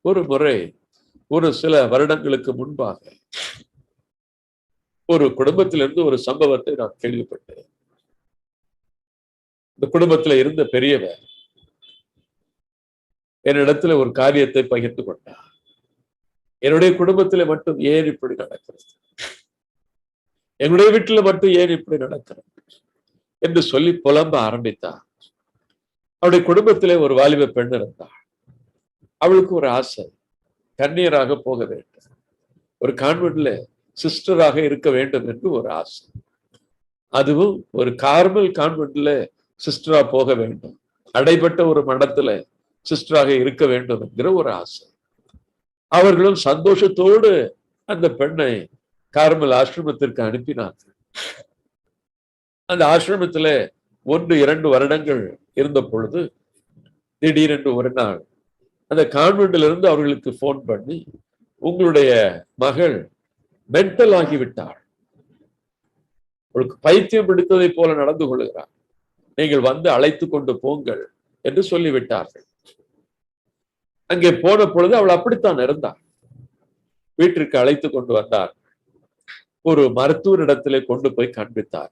ஒரு முறை ஒரு சில வருடங்களுக்கு முன்பாக ஒரு குடும்பத்திலிருந்து ஒரு சம்பவத்தை நான் கேள்விப்பட்டேன். இந்த குடும்பத்துல இருந்த பெரியவர் என்னிடத்துல ஒரு காரியத்தை பகிர்ந்து கொண்டார். என்னுடைய குடும்பத்தில மட்டும் ஏன் இப்படி நடக்கிறது, என்னுடைய வீட்டில் மட்டும் ஏன் இப்படி நடக்கிறது என்று சொல்லி புலம்ப ஆரம்பித்தார். அவருடைய குடும்பத்திலே ஒரு வாலிப பெண் இருந்தாள். அவளுக்கு ஒரு ஆசை, கன்னியராக போக வேண்டும், ஒரு கான்வென்ட்ல சிஸ்டராக இருக்க வேண்டும் என்று ஒரு ஆசை. அதுவும் ஒரு கார்மல் கான்வென்ட்ல சிஸ்டரா போக வேண்டும், அடைபட்ட ஒரு மடத்துல சிஸ்டராக இருக்க வேண்டும் என்கிற ஒரு ஆசை. அவர்களும் சந்தோஷத்தோடு அந்த பெண்ணை கார்மல் ஆசிரமத்திற்கு அனுப்பினார்கள். அந்த ஆசிரமத்துல 1-2 வருடங்கள் இருந்த பொழுது திடீரென்று ஒரு நாள் அந்த கான்வென்ட்ல இருந்து அவர்களுக்கு போன் பண்ணி, உங்களுடைய மகள் மென்டல் ஆகிவிட்டாள், உங்களுக்கு பைத்தியம் பிடித்ததை போல நடந்து கொள்கிறார், நீங்கள் வந்து அழைத்து கொண்டு போங்கள் என்று சொல்லிவிட்டார்கள். அங்கே போன பொழுது அவள் அப்படித்தான் இருந்தாள். வீட்டிற்கு அழைத்து கொண்டு வந்தார். ஒரு மருத்துவரிடத்திலே கொண்டு போய் காண்பித்தார்.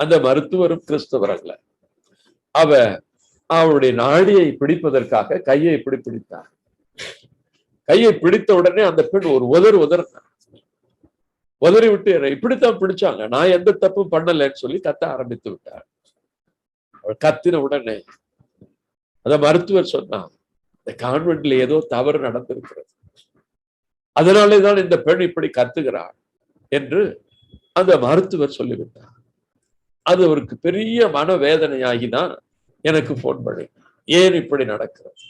அந்த மருத்துவரும் கிறிஸ்தவர் அல்ல. அவளுடைய நாடியை பிடிப்பதற்காக கையை இப்படி பிடித்தார். கையை பிடித்த உடனே அந்த பெண் ஒரு உதறி விட்டு, இப்படித்தான் பிடிச்சாங்க, நான் எந்த தப்பும் பண்ணலன்னு சொல்லி கத்த ஆரம்பித்து விட்டார். அவள் கத்தின உடனே அந்த மருத்துவர் சொன்னார், இந்த கான்வென்ட்ல ஏதோ தவறு நடந்திருக்கிறது, அதனாலேதான் இந்த பெண் இப்படி கத்துகிறாள் என்று அந்த மருத்துவர் சொல்லிவிட்டார். அது அவருக்கு பெரிய மனவேதனையாகிதான் எனக்கு போன் பண்ணி, ஏன் இப்படி நடக்கிறது,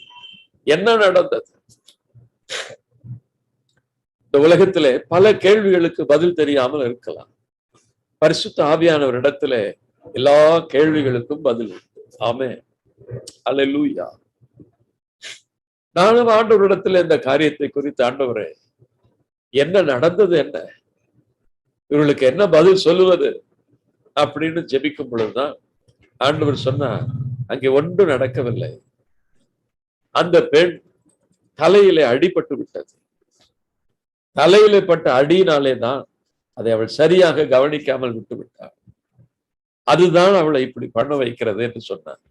என்ன நடந்தது? இந்த உலகத்திலே பல கேள்விகளுக்கு பதில் தெரியாமல் இருக்கலாம். பரிசுத்த ஆவியானவர் இடத்துல எல்லா கேள்விகளுக்கும் பதில் உண்டு. ஆமென், அல்லேலூயா. நானும் ஆண்டவரிடத்துல இந்த காரியத்தை குறித்து, ஆண்டவரே என்ன நடந்தது, என்ன இவர்களுக்கு என்ன பதில் சொல்லுவது அப்படின்னு ஜெபிக்கும் பொழுதுதான் ஆண்டவர் சொன்னார், அங்கே ஒன்றும் நடக்கவில்லை, அந்த பெண் தலையிலே அடிபட்டு விட்டது, தலையிலே பட்ட அடியினாலே தான் அதை அவள் சரியாக கவனிக்காமல் விட்டு விட்டாள், அதுதான் அவளை இப்படி பண்ண வைக்கிறது என்று சொன்னார்.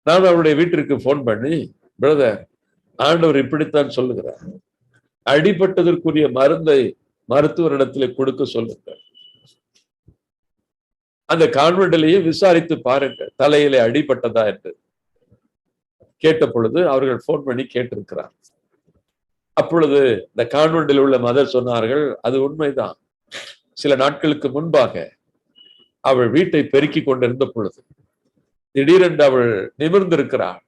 நான் அவளுடைய வீட்டிற்கு போன் பண்ணி, பிரதர், ஆண்டவர் இப்படித்தான் சொல்லுகிறார், அடிபட்டதற்குரிய மருந்தை மருத்துவரிடத்திலே கொடுக்க சொல்லுங்கள், அந்த கான்வென்ட்லேயே விசாரித்து பாருங்கள் தலையிலே அடிபட்டதா என்று கேட்ட பொழுது அவர்கள் போன் பண்ணி கேட்டிருக்கிறார். அப்பொழுது இந்த கான்வென்ட்டில் உள்ள மதர் சொன்னார்கள், அது உண்மைதான், சில நாட்களுக்கு முன்பாக அவள் வீட்டை பெருக்கி கொண்டிருந்த பொழுது திடீரென்று அவள் நிமிர்ந்திருக்கிறாள்,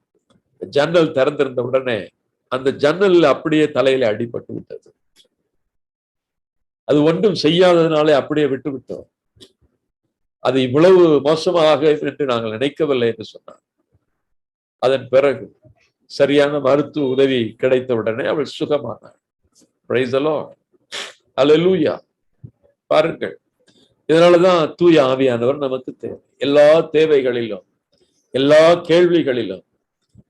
ஜன்னல் திறந்திருந்த உடனே அந்த ஜன்னல் அப்படியே தலையில அடிபட்டு விட்டது, அது ஒன்றும் செய்யாததுனாலே அப்படியே விட்டு விட்டோம், அது இவ்வளவு மோசமாக என்று நாங்கள் நினைக்கவில்லை என்று சொன்னார். அதன் பிறகு சரியான மருத்துவ உதவி கிடைத்த உடனே அவள் சுகமானாள். பிரைஸ் தி லார்ட், அல்லேலூயா. பாருங்கள், இதனாலதான் தூய ஆவியானவர் நமக்கு தேவை. எல்லா தேவைகளிலும், எல்லா கேள்விகளிலும்,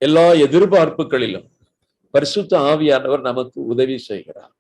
எல்லா எதிர்பார்ப்புகளிலும் பரிசுத்த ஆவியானவர் நமக்கு உதவி செய்கிறார்.